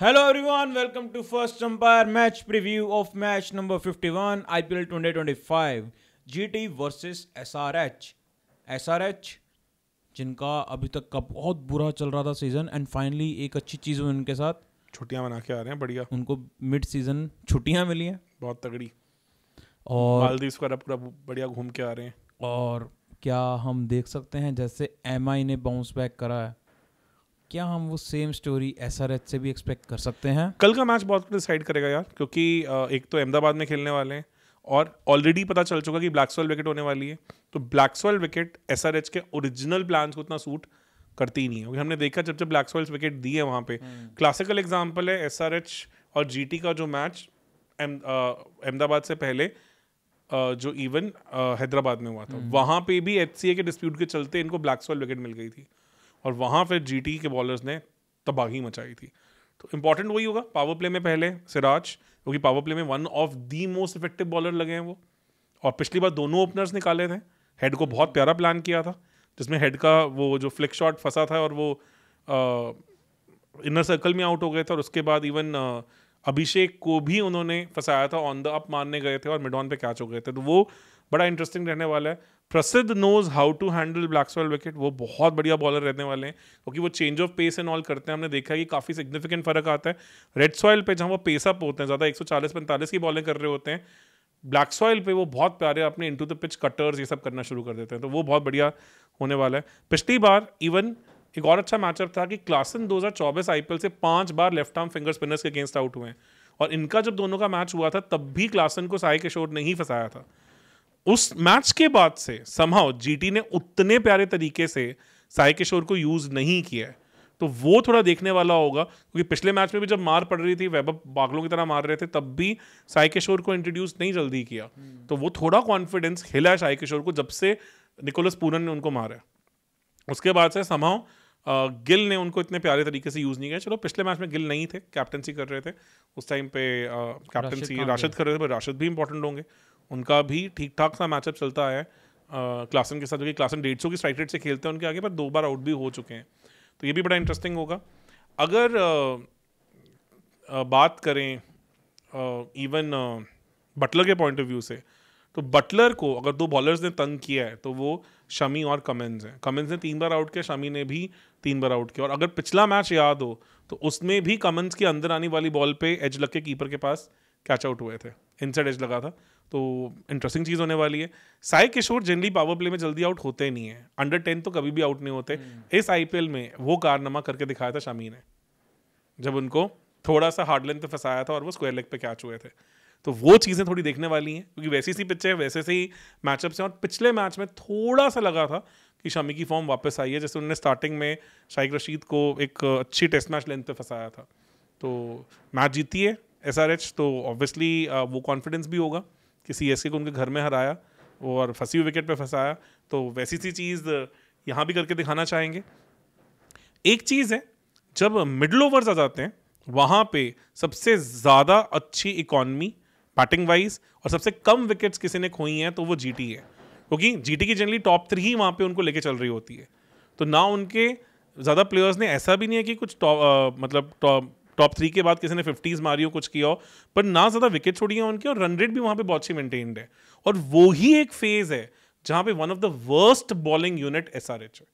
Hello everyone, welcome to First Umpire match preview of match number 51 IPL 2025 GT versus SRH। SRH जिनका अभी तक का बहुत बुरा चल रहा था सीजन एंड फाइनली एक अच्छी चीज़ हुई उनके साथ, छुट्टियां मना के आ रहे हैं। बढ़िया, उनको मिड सीजन छुट्टियां मिली हैं बहुत तगड़ी। और मालदीव्स का पूरा बढ़िया घूम के आ रहे हैं। और क्या हम देख सकते हैं जैसे MI ने बाउंस बैक करा है, क्या हम वो सेम स्टोरी SRH से भी एक्सपेक्ट कर सकते हैं? कल का मैच बहुत डिसाइड करेगा यार, क्योंकि एक तो अहमदाबाद में खेलने वाले हैं और ऑलरेडी पता चल चुका कि ब्लैक सॉइल विकेट होने वाली है। तो ब्लैक सॉइल विकेट SRH के ओरिजिनल प्लान्स को उतना सूट करती ही नहीं है, क्योंकि हमने देखा जब ब्लैक सॉइल विकेट दी है वहाँ पे क्लासिकल एग्जाम्पल है SRH और GT का जो मैच अहमदाबाद से पहले जो इवन हैदराबाद में हुआ था, वहाँ पे भी HCA के डिस्प्यूट के चलते इनको ब्लैक सॉइल विकेट मिल गई थी और वहाँ फिर GT के बॉलर्स ने तबाही मचाई थी। तो इंपॉर्टेंट वही होगा पावर प्ले में पहले सिराज, क्योंकि पावर प्ले में one of the most effective bowler लगे हैं वो, और पिछली बार दोनों ओपनर्स निकाले थे। हेड को बहुत प्यारा प्लान किया था जिसमें हेड का वो जो फ्लिक शॉट फंसा था और वो इनर सर्कल में आउट हो गए थे, और उसके बाद इवन अभिषेक को भी उन्होंने फंसाया था, ऑन द अप मारने गए थे और मिड ऑन पे कैच हो गए थे। तो वो बड़ा इंटरेस्टिंग रहने वाला है। Prasidh knows how to handle black soil wicket, वो बहुत बढ़िया बॉलर रहने वाले हैं क्योंकि वो change of pace and all करते हैं। हमने देखा है कि काफ़ी सिग्निफिकेंट फर्क आता है रेड सॉइल पे, जहाँ वो पेस अप होते हैं ज़्यादा 140-45 की बॉलिंग कर रहे होते हैं, ब्लैक सॉइल पे वो बहुत प्यारे अपने इनटू द पिच कटर्स ये सब करना शुरू कर देते हैं। तो वो बहुत बढ़िया होने वाला है। पिछली बार इवन एक और अच्छा मैचअप था कि क्लासन 2024 IPL से 5 बार लेफ्ट आर्म फिंगर स्पिनर्स के अगेंस्ट आउट हुए हैं, और इनका जब दोनों का मैच हुआ था तब भी क्लासन को साई किशोर ने ही फंसाया था। उस मैच के बाद से समहाउ GT ने उतने प्यारे तरीके से साई किशोर को यूज नहीं किया है, तो वो थोड़ा देखने वाला होगा। क्योंकि पिछले मैच में भी जब मार पड़ रही थी, वैभव पागलों की तरह मार रहे थे, तब भी साई किशोर को इंट्रोड्यूस नहीं जल्दी किया। तो वो थोड़ा कॉन्फिडेंस हिला है साई किशोर को जब से निकोलस पूरन ने उनको मारा है। उसके बाद से समहाउ गिल ने उनको इतने प्यारे तरीके से यूज नहीं किया। चलो पिछले मैच में गिल नहीं थे, कैप्टनसी कर रहे थे उस टाइम पे, कैप्टनसी राशिद कर रहे थे, पर राशिद भी इंपॉर्टेंट होंगे। उनका भी ठीक ठाक सा मैचअप चलता है क्लासन के साथ, क्योंकि क्लासन 150 की स्ट्राइक रेट से खेलते हैं उनके आगे, पर 2 बार आउट भी हो चुके हैं। तो ये भी बड़ा इंटरेस्टिंग होगा। अगर बात करें इवन बटलर के पॉइंट ऑफ व्यू से, तो बटलर को अगर 2 बॉलर्स ने तंग किया है तो वो शमी और कमिंस हैं। कमिंस ने 3 बार आउट किया, शमी ने भी 3 बार आउट किया। और अगर पिछला मैच याद हो तो उसमें भी कमिंस की अंदर आने वाली बॉल पे एज लग के कीपर के पास कैच आउट हुए थे, इनसाइड एज लगा था। तो इंटरेस्टिंग चीज़ होने वाली है। साई किशोर जनरली पावर प्ले में जल्दी आउट होते नहीं है, अंडर 10 तो कभी भी आउट नहीं होते। इस IPL में वो कारनामा करके दिखाया था शमी ने, जब उनको थोड़ा सा हार्ड लेंथ पे फंसाया था और वो स्क्वायर लेग पे कैच हुए थे। तो वो चीज़ें थोड़ी देखने वाली हैं, क्योंकि वैसी सी पिच है, वैसे से ही मैचअप्स हैं। और पिछले मैच में थोड़ा सा लगा था कि शमी की फॉर्म वापस आई है, जैसे उन्होंने स्टार्टिंग में शाइक रशीद को एक अच्छी टेस्ट मैच लेंथ पे फंसाया था। तो मैच जीती है SRH, तो ऑब्वियसली वो कॉन्फिडेंस भी होगा कि CSK को उनके घर में हराया और फंसी हुई विकेट पे फंसाया। तो वैसी सी चीज़ यहाँ भी करके दिखाना चाहेंगे। एक चीज़ है, जब मिडल ओवर्स आ जाते हैं वहाँ पे सबसे ज़्यादा अच्छी इकॉनमी बैटिंग वाइज और सबसे कम विकेट्स किसी ने खोई हैं तो वो GT है, क्योंकि GT की जनरली टॉप 3 ही वहाँ पे उनको लेके चल रही होती है। तो ना उनके ज़्यादा प्लेयर्स ने, ऐसा भी नहीं है कि कुछ मतलब टॉप 3 के बाद किसी ने 50s मारी हो, कुछ किया हो, पर ना ज़्यादा विकेट छोड़ी है उनकी, और रन रेट भी वहाँ पे बहुत सी मेंटेन्ड है। और वो ही एक फेज है जहाँ पे one of the worst bowling unit SRH है।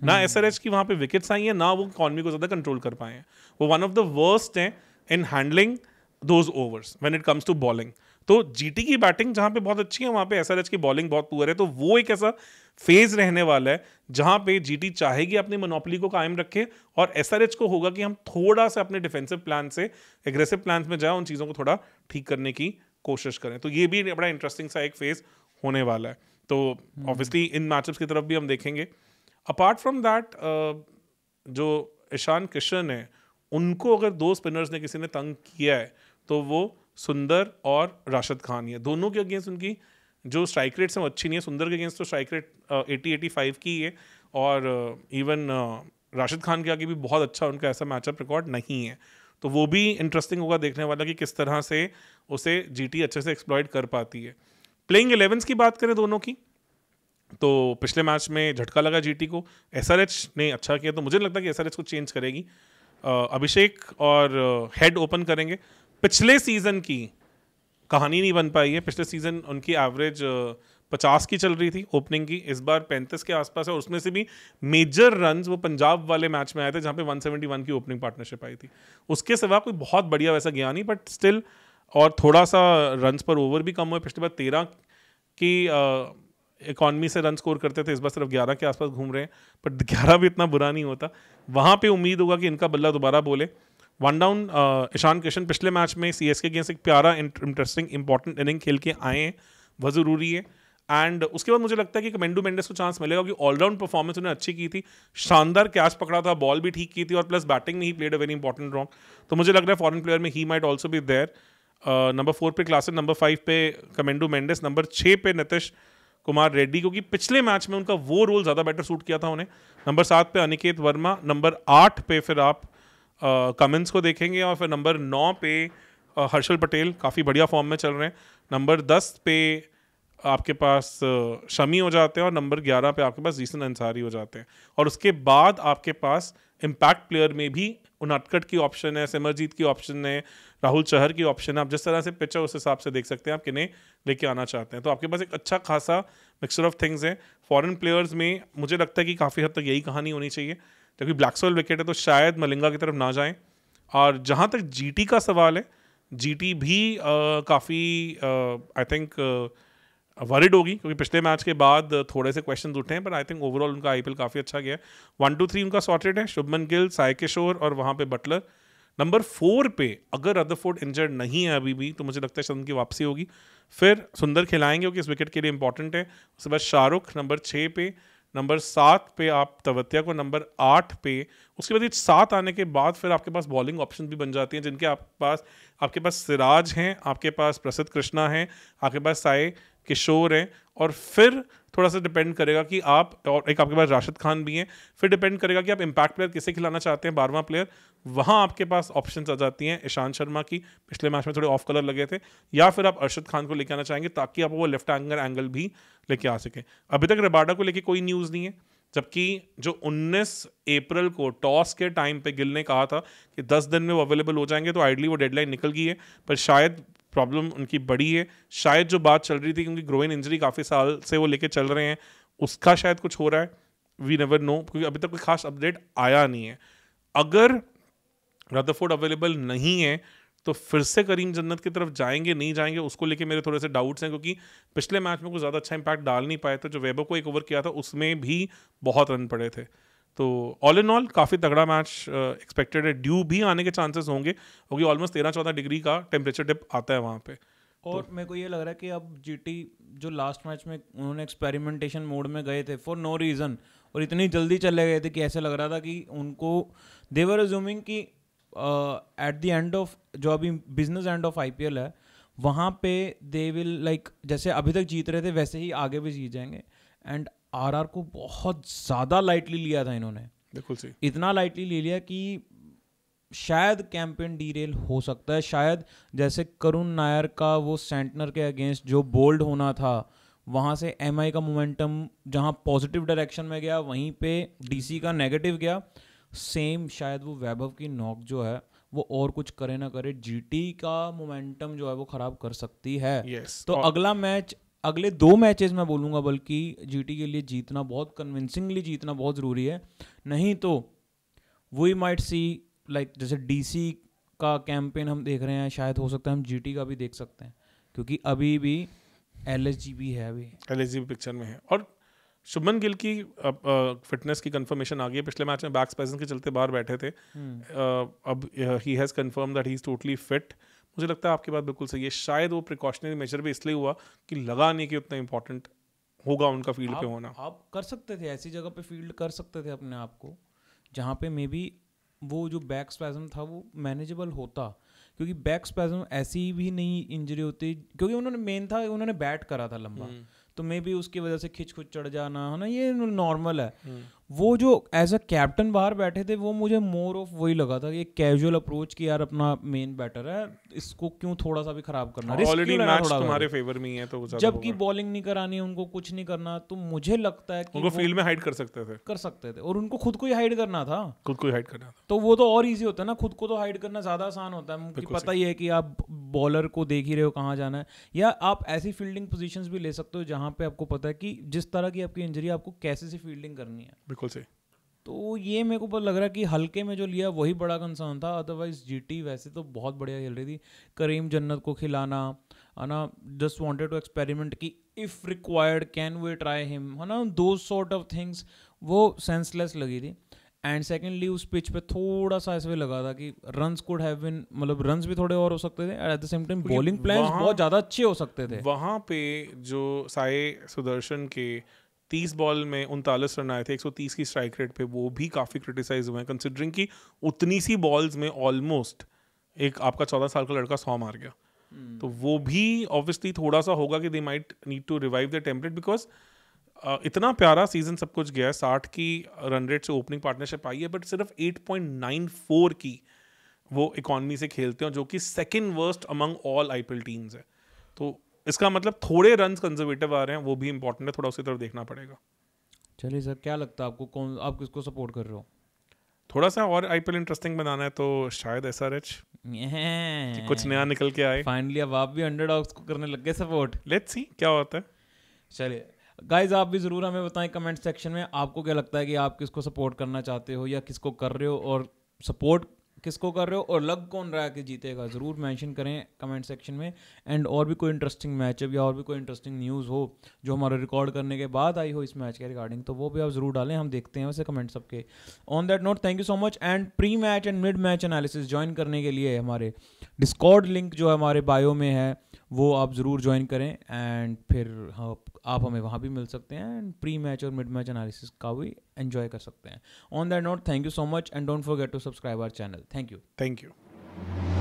ना SRH की वहाँ पे विकेट्स आई हैं, ना वो इकॉनमी को ज़्यादा कंट्रोल कर पाए हैं। वो वन ऑफ द वर्स्ट हैं in handling those overs when it comes to bowling. तो GT की बैटिंग जहाँ पे बहुत अच्छी है, वहाँ पे SRH की बॉलिंग बहुत पुअर है। तो वो एक ऐसा फेज रहने वाला है जहाँ पे GT चाहेगी अपनी मोनोपोली को कायम रखे, और SRH को होगा कि हम थोड़ा सा अपने डिफेंसिव प्लान से एग्रेसिव प्लान में जाए, उन चीज़ों को थोड़ा ठीक करने की कोशिश करें। तो ये भी बड़ा इंटरेस्टिंग सा एक फेज होने वाला है। तो ऑब्वियसली इन मैचअप्स की तरफ भी हम देखेंगे। अपार्ट फ्रॉम दैट, जो ईशान किशन है, उनको अगर 2 स्पिनर्स ने किसी ने तंग किया है तो वो सुंदर और राशिद खान है। दोनों के अगेंस्ट उनकी जो स्ट्राइक रेट्स हैं वो अच्छी नहीं है। सुंदर के अगेंस्ट तो स्ट्राइक रेट 80-85 की है, और इवन राशिद खान के आगे भी बहुत अच्छा उनका ऐसा मैचअप रिकॉर्ड नहीं है। तो वो भी इंटरेस्टिंग होगा देखने वाला कि किस तरह से उसे GT अच्छे से एक्सप्लॉइट कर पाती है। प्लेइंग 11s की बात करें दोनों की, तो पिछले मैच में झटका लगा जीटी को, एसआरएच ने अच्छा किया, तो मुझे लगता है कि एसआरएच को चेंज करेगी। अभिषेक और हेड ओपन करेंगे। पिछले सीजन की कहानी नहीं बन पाई है, पिछले सीजन उनकी एवरेज 50 की चल रही थी ओपनिंग की, इस बार 35 के आसपास है, और उसमें से भी मेजर रन्स वो पंजाब वाले मैच में आए थे जहाँ पे 171 की ओपनिंग पार्टनरशिप आई थी। उसके सिवा कोई बहुत बढ़िया वैसा गया नहीं, बट स्टिल, और थोड़ा सा रन्स पर ओवर भी कम हुए। पिछली बार 13 की इकॉनमी से रन स्कोर करते थे, इस बार सिर्फ 11 के आसपास घूम रहे हैं, बट 11 भी इतना बुरा नहीं होता। वहाँ पे उम्मीद होगा कि इनका बल्ला दोबारा बोले। वन डाउन ईशान किशन पिछले मैच में सीएसके के अगेंस्ट एक प्यारा इंटरेस्टिंग इंपॉर्टेंट इनिंग खेल के आए हैं, वह ज़रूरी है। एंड उसके बाद मुझे लगता है कि कमेंडो मेंडेस को चांस मिलेगा, क्योंकि ऑलराउंड परफॉर्मेंस उन्होंने अच्छी की थी, शानदार कैच पकड़ा था, बॉल भी ठीक की थी, और प्लस बैटिंग में ही प्लेड अ वेरी इंपॉर्टेंट रॉन्ग। तो मुझे लग रहा है फॉरेन प्लेयर में ही might also be there. Number 4 पे क्लासन, नंबर 5 पे कमेंडो मेंडेस, नंबर 6 पे नीतीश कुमार रेड्डी, क्योंकि पिछले मैच में उनका वो रोल ज़्यादा बेटर सूट किया था उन्हें। नंबर 7 पे अनिकेत वर्मा, नंबर 8 पे फिर आप कमिंस को देखेंगे, और फिर नंबर 9 पे हर्षल पटेल काफ़ी बढ़िया फॉर्म में चल रहे हैं। नंबर 10 पे आपके पास शमी हो जाते हैं, और नंबर 11 पे आपके पास जीसन अंसारी हो जाते हैं। और उसके बाद आपके पास इम्पैक्ट प्लेयर में भी उनटकट की ऑप्शन है, सिमरजीत की ऑप्शन है, राहुल चहर की ऑप्शन है। आप जिस तरह से पिच है उस हिसाब से देख सकते हैं आप किन्हें लेके आना चाहते हैं। तो आपके पास एक अच्छा खासा मिक्सचर ऑफ थिंग्स है। फॉरेन प्लेयर्स में मुझे लगता है कि काफ़ी हद तक यही कहानी होनी चाहिए, क्योंकि ब्लैकसोल विकेट है तो शायद मलिंगा की तरफ ना जाएं। और जहाँ तक जीटी का सवाल है, जीटी भी काफ़ी आई थिंक वरिड होगी, क्योंकि पिछले मैच के बाद थोड़े से क्वेश्चन उठे हैं, पर आई थिंक ओवरऑल उनका आईपीएल काफ़ी अच्छा गया है। 1, 2, 3 उनका सॉर्टेड है, शुभमन गिल, साई किशोर और वहाँ पे बटलर। नंबर 4 पे अगर रदरफोर्ड इंजर्ड नहीं है अभी भी, तो मुझे लगता है शायद उनकी वापसी होगी। फिर सुंदर खिलाएंगे, क्योंकि इस विकेट के लिए इंपॉर्टेंट है। उसके बाद शाहरुख नंबर 6 पे, नंबर 7 पे आप तवत्या को, नंबर 8 पे। उसके बाद ये 7 आने के बाद फिर आपके पास बॉलिंग ऑप्शन भी बन जाती हैं, जिनके आपके पास सिराज हैं, आपके पास प्रसिद्ध कृष्णा हैं, आपके पास साई किशोर हैं, और फिर थोड़ा सा डिपेंड करेगा कि आप, और एक आपके पास राशिद खान भी हैं, फिर डिपेंड करेगा कि आप इम्पैक्ट प्लेयर किसे खिलाना चाहते हैं, 12वां प्लेयर। वहाँ आपके पास ऑप्शंस आ जाती हैं ईशांत शर्मा की, पिछले मैच में थोड़े ऑफ कलर लगे थे, या फिर आप अरशद खान को लेके आना चाहेंगे, ताकि आप वो लेफ्ट एंगल भी लेके आ सकें। अभी तक रबाडा को लेके कोई न्यूज़ नहीं है, जबकि जो 19 अप्रैल को टॉस के टाइम पे गिल ने कहा था कि 10 दिन में वो अवेलेबल हो जाएंगे, तो आइडली वो डेडलाइन निकल गई है, पर शायद प्रॉब्लम उनकी बड़ी है। शायद जो बात चल रही थी, क्योंकि ग्रोइन इंजरी काफ़ी साल से वो लेके चल रहे हैं, उसका शायद कुछ हो रहा है, वी नेवर नो, क्योंकि अभी तक कोई खास अपडेट आया नहीं है। अगर रदरफोर्ड अवेलेबल नहीं है तो फिर से करीम जन्नत की तरफ जाएंगे नहीं जाएंगे, उसको लेके मेरे थोड़े से डाउट्स हैं, क्योंकि पिछले मैच में कुछ ज़्यादा अच्छा इंपैक्ट डाल नहीं पाए थे। जो वैभव को एक ओवर किया था उसमें भी बहुत रन पड़े थे। तो ऑल इन ऑल काफ़ी तगड़ा मैच एक्सपेक्टेड है। ड्यू भी आने के चांसेस होंगे, क्योंकि ऑलमोस्ट 13-14 डिग्री का टेम्परेचर डिप आता है वहाँ पे। और मेरे को ये लग रहा है कि अब जीटी जो लास्ट मैच में उन्होंने एक्सपेरिमेंटेशन मोड में गए थे फॉर नो रीज़न, और इतनी जल्दी चले गए थे कि ऐसे लग रहा था कि उनको दे वर अज्यूमिंग कि एट द एंड ऑफ जो अभी बिजनेस एंड ऑफ आईपीएल है, वहाँ पे दे विल लाइक जैसे अभी तक जीत रहे थे वैसे ही आगे भी जीत जाएंगे। एंड आरआर को बहुत ज़्यादा लाइटली लिया था इन्होंने, बिल्कुल सही, इतना लाइटली ले लिया कि शायद कैंपेन डीरेल हो सकता है। शायद जैसे करुण नायर का वो सेंटनर के अगेंस्ट जो बोल्ड होना था, वहाँ से एमआई का मोमेंटम जहाँ पॉजिटिव डायरेक्शन में गया, वहीं पे डीसी का नेगेटिव गया। सेम शायद वो वैभव की नॉक जो है वो और कुछ करे ना करे, जीटी का मोमेंटम जो है वो ख़राब कर सकती है। yes, तो अगला मैच, अगले 2 मैचेस मैं बोलूँगा, बल्कि जीटी के लिए जीतना बहुत कन्विंसिंगली जीतना बहुत ज़रूरी है। नहीं तो वी माइट सी लाइक जैसे डीसी का कैंपेन हम देख रहे हैं, शायद हो सकता है हम जीटी का भी देख सकते हैं, क्योंकि अभी भी एलएसजी भी है, अभी एलएसजी भी पिक्चर में है। और शुभमन गिल की फिटनेस की कंफर्मेशन आ गई है। पिछले मैच में बैक स्पैज़म के चलते बाहर बैठे थे, अब he has confirm that he is totally fit. मुझे लगता है आपकी बात बिल्कुल सही है, शायद वो प्रिकॉशनरी मेजर भी इसलिए हुआ कि लगा नहीं कि उतना इंपॉर्टेंट होगा उनका फील्ड पे होना। आप कर सकते थे ऐसी जगह पे फील्ड कर सकते थे अपने आप को, जहाँ पे मे बी वो जो बैक स्पैज़म था वो मैनेजेबल होता, क्योंकि बैक स्पैज़म ऐसी भी नहीं इंजरी होती, क्योंकि उन्होंने मेन था उन्होंने बैट करा था लंबा, तो मे बी उसकी वजह से खिंच खुच चढ़ जाना है ना, ये नॉर्मल है। वो जो एज अ कैप्टन बाहर बैठे थे वो मुझे मोर ऑफ वही लगा था कि एक कैजुअल अप्रोच कि यार अपना मेन बैटर है, इसको क्यों थोड़ा सा भी खराब करना, रिस्क ऑलरेडी क्यों लेना मैच थोड़ा तुम्हारे सा। फेवर में ही है तो वो ज्यादा जबकि होगा। बॉलिंग नहीं करानी, उनको कुछ नहीं करना, तो मुझे लगता है कि उनको वो फील्ड में हाइड कर सकते थे, कर सकते थे, और उनको खुद को ही हाइड करना था। खुद को ही हाइड करना था। तो वो तो और इजी होता है ना, खुद को तो हाइड करना ज़्यादा आसान होता है, कि पता ही है कि आप बॉलर को देख ही रहे हो कहाँ जाना है, या आप ऐसी फील्डिंग पोजीशंस भी ले सकते हो जहाँ पे आपको पता है कि जिस तरह की आपकी इंजरी है आपको कैसे सी फील्डिंग करनी है। बिल्कुल सही। तो ये मेरे को लग रहा है कि हल्के में जो लिया वही बड़ा कंसर्न था, अदरवाइज जीटी वैसे तो बहुत बढ़िया खेल रही थी। करीम जन्नत को खिलाना है ना, जस्ट वांटेड टू एक्सपेरिमेंट कि if required can we try him, है ना, दो सॉर्ट ऑफ थिंग्स, वो सेंसलेस लगी थी। एंड सेकेंडली उस पिच पे थोड़ा सा ऐसे भी लगा था कि रन्स कुड हैव बीन, मतलब रन्स भी थोड़े और हो सकते थे, at the same time bowling plans बहुत ज़्यादा अच्छे हो सकते थे। वहाँ पे जो साई सुदर्शन के 30 बॉल में 39 रन आए थे 130 की स्ट्राइक रेट पे, वो भी काफ़ी क्रिटिसाइज हुए हैं, कंसिडरिंग कि उतनी सी बॉल्स में ऑलमोस्ट एक आपका 14 साल का लड़का 100 मार गया। तो वो भी ऑब्वियसली थोड़ा सा होगा कि they might need to revive the template, because इतना प्यारा सीजन सब कुछ गया है, 60 की रन रेट से ओपनिंग पार्टनरशिप आई है, बट सिर्फ 8.94 की वो इकॉनमी से खेलते हैं, जो कि second worst among all IPL teams है। तो इसका मतलब थोड़े रन्स कंजर्वेटिव आ रहे हैं, वो भी इंपॉर्टेंट है, थोड़ा उसी तरफ देखना पड़ेगा। चलिए सर, क्या लगता है आपको, कौन, आप किसको सपोर्ट कर रहे हो? थोड़ा सा और आईपीएल इंटरेस्टिंग बनाना है तो शायद एसआरएच कुछ नया निकल के आए। फाइनली अब आप भी अंडरडॉग्स को करने लग गए सपोर्ट। लेट्स सी क्या होता है। चलिए गाइज, आप भी ज़रूर हमें बताएं कमेंट सेक्शन में आपको क्या लगता है कि आप किसको सपोर्ट करना चाहते हो या किसको कर रहे हो, और सपोर्ट किसको कर रहे हो और लग कौन रहा है कि जीतेगा, ज़रूर मेंशन करें कमेंट सेक्शन में। एंड और भी कोई इंटरेस्टिंग मैचअप या और भी कोई इंटरेस्टिंग न्यूज़ हो जो हमारे रिकॉर्ड करने के बाद आई हो इस मैच के रिगार्डिंग, तो वो भी आप ज़रूर डालें, हम देखते हैं वैसे कमेंट सबके। On that note, thank you so much. And pre match and mid match analysis join करने के लिए हमारे डिस्कॉर्ड लिंक जो हमारे बायो में है वो आप ज़रूर ज्वाइन करें, एंड फिर हाँ आप हमें वहाँ भी मिल सकते हैं, एंड प्री मैच और मिड मैच एनालिसिस का भी एंजॉय कर सकते हैं। On that note, thank you so much and don't forget to subscribe our channel. Thank you. Thank you.